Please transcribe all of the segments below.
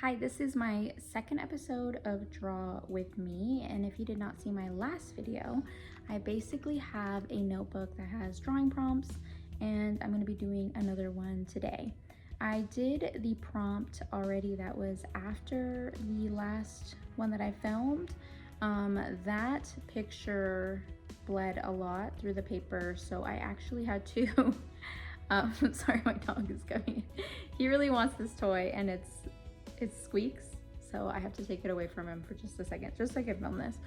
Hi, this is my second episode of Draw With Me, and if you did not see my last video, I basically have a notebook that has drawing prompts, and I'm going to be doing another one today. I did the prompt already that was after the last one that I filmed. That picture bled a lot through the paper, so I actually had to sorry, my dog is coming. He really wants this toy, and it squeaks, so I have to take it away from him for just a second, just so I can film this.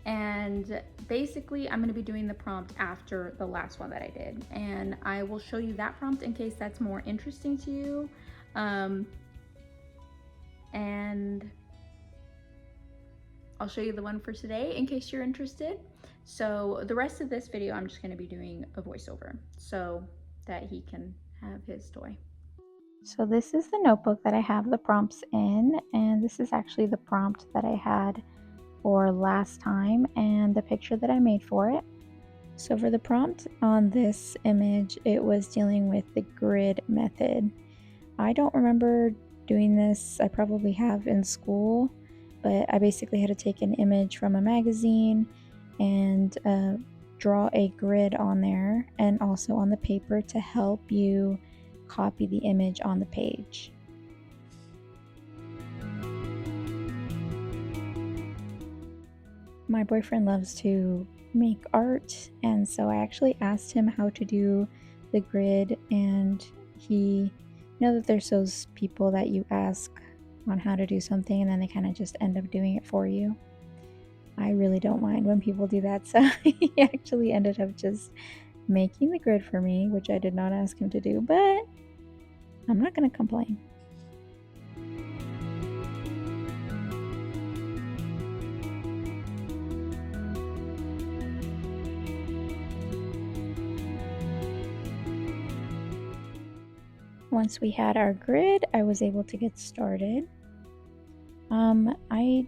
And basically, I'm going to be doing the prompt after the last one that I did, and I will show you that prompt in case that's more interesting to you. And I'll show you the one for today in case you're interested. So the rest of this video, I'm just going to be doing a voiceover so that he can have his toy. So this is the notebook that I have the prompts in, and this is actually the prompt that I had for last time and the picture that I made for it. So for the prompt on this image, it was dealing with the grid method. I don't remember doing this. I probably have in school, but I basically had to take an image from a magazine and draw a grid on there and also on the paper to help you copy the image on the page. My boyfriend loves to make art, and so I actually asked him how to do the grid, and he, you know that there's those people that you ask on how to do something and then they kind of just end up doing it for you. I really don't mind when people do that, so he actually ended up just making the grid for me, which I did not ask him to do, but I'm not going to complain. Once we had our grid, I was able to get started. I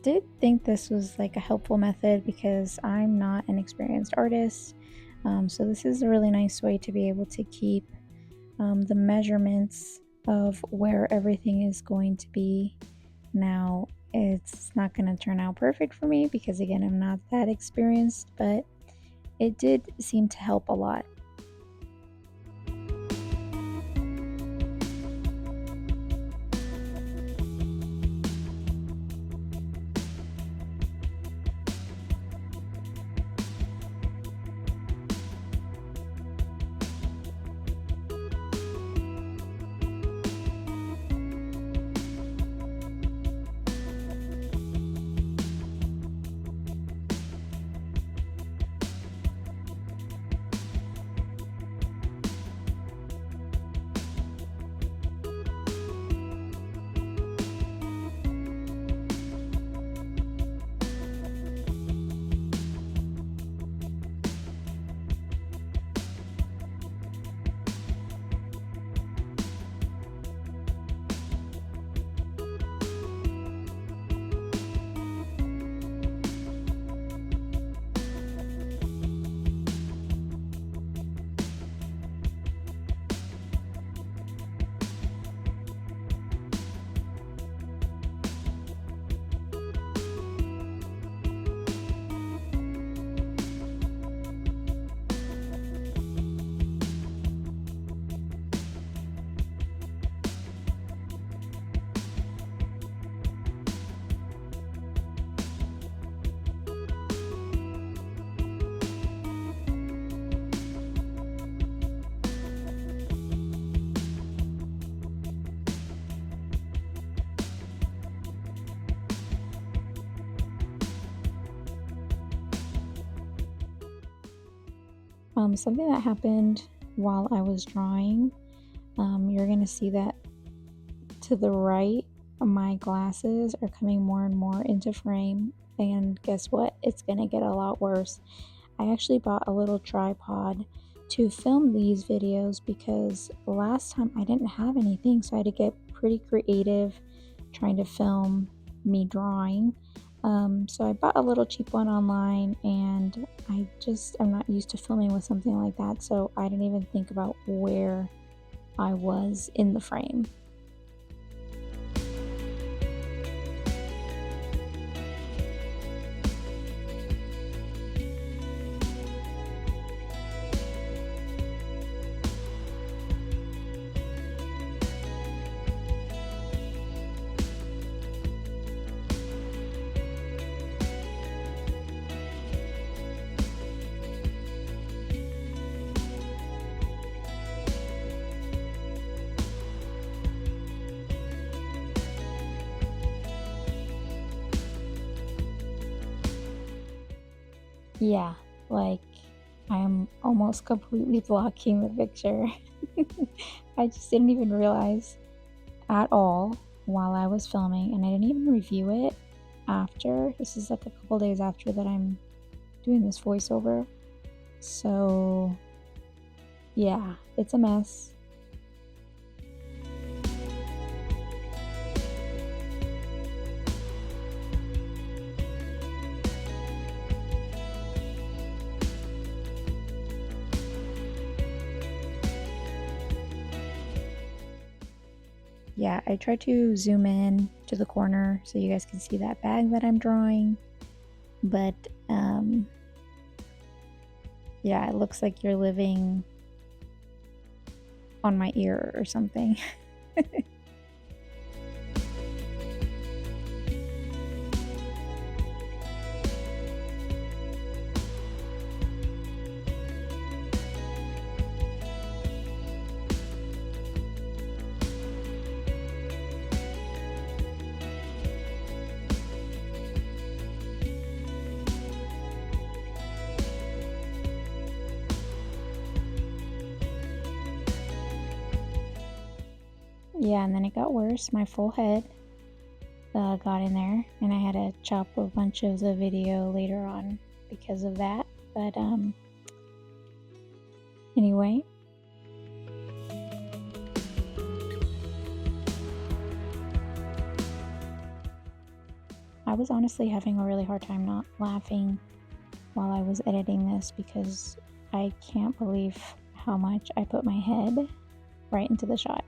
did think this was like a helpful method because I'm not an experienced artist. So this is a really nice way to be able to keep the measurements of where everything is going to be. Now, it's not going to turn out perfect for me because, again, I'm not that experienced, but it did seem to help a lot. Something that happened while I was drawing, you're going to see that to the right, my glasses are coming more and more into frame. And guess what? It's going to get a lot worse. I actually bought a little tripod to film these videos because last time I didn't have anything, so I had to get pretty creative trying to film me drawing. So I bought a little cheap one online, and I just am not used to filming with something like that, so I didn't even think about where I was in the frame. Yeah, like I'm almost completely blocking the picture. I just didn't even realize at all while I was filming, and I didn't even review it after. This is like a couple days after that I'm doing this voiceover. So, yeah, it's a mess. Yeah, I tried to zoom in to the corner so you guys can see that bag that I'm drawing, but yeah, it looks like you're living on my ear or something. Yeah, and then it got worse. My full head got in there, and I had to chop a bunch of the video later on because of that. But anyway, I was honestly having a really hard time not laughing while I was editing this because I can't believe how much I put my head right into the shot.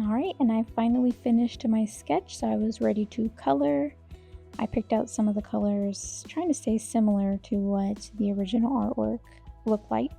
Alright, and I finally finished my sketch, so I was ready to color. I picked out some of the colors, trying to stay similar to what the original artwork looked like.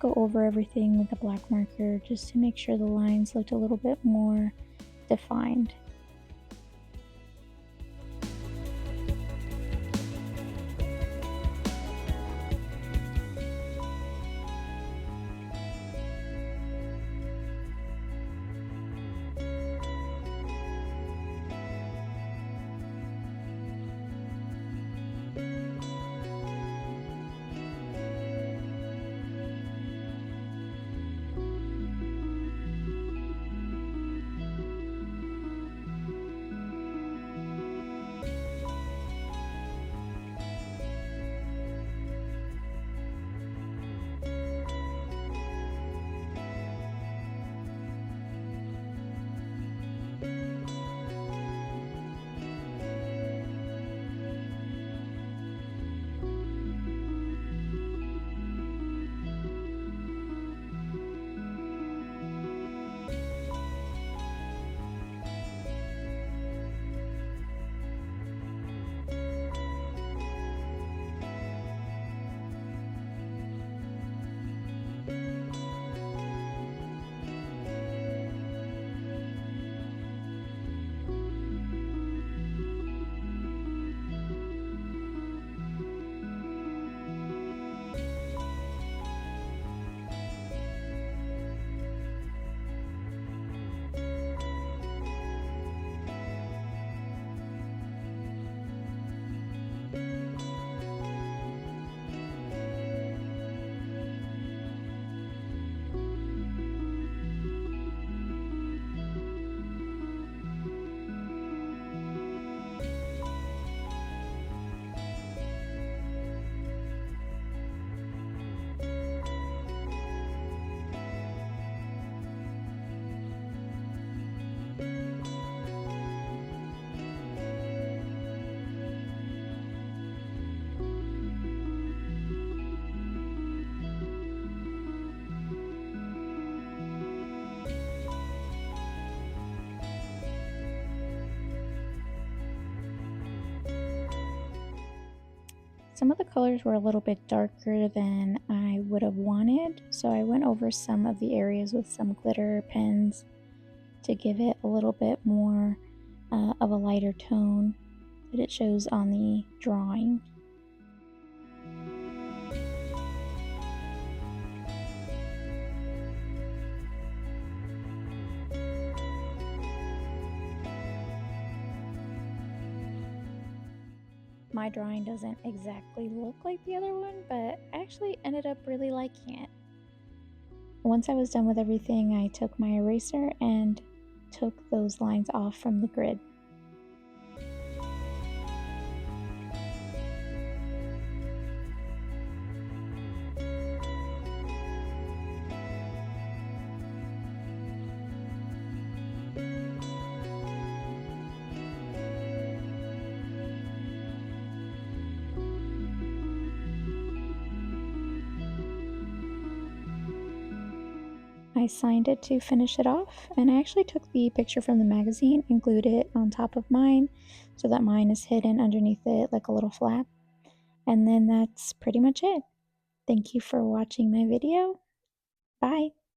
go over everything with a black marker just to make sure the lines looked a little bit more defined. Some of the colors were a little bit darker than I would have wanted, so I went over some of the areas with some glitter pens to give it a little bit more of a lighter tone that it shows on the drawing. My drawing doesn't exactly look like the other one, but I actually ended up really liking it. Once I was done with everything, I took my eraser and took those lines off from the grid. I signed it to finish it off, and I actually took the picture from the magazine and glued it on top of mine so that mine is hidden underneath it like a little flap. And then that's pretty much it. Thank you for watching my video. Bye.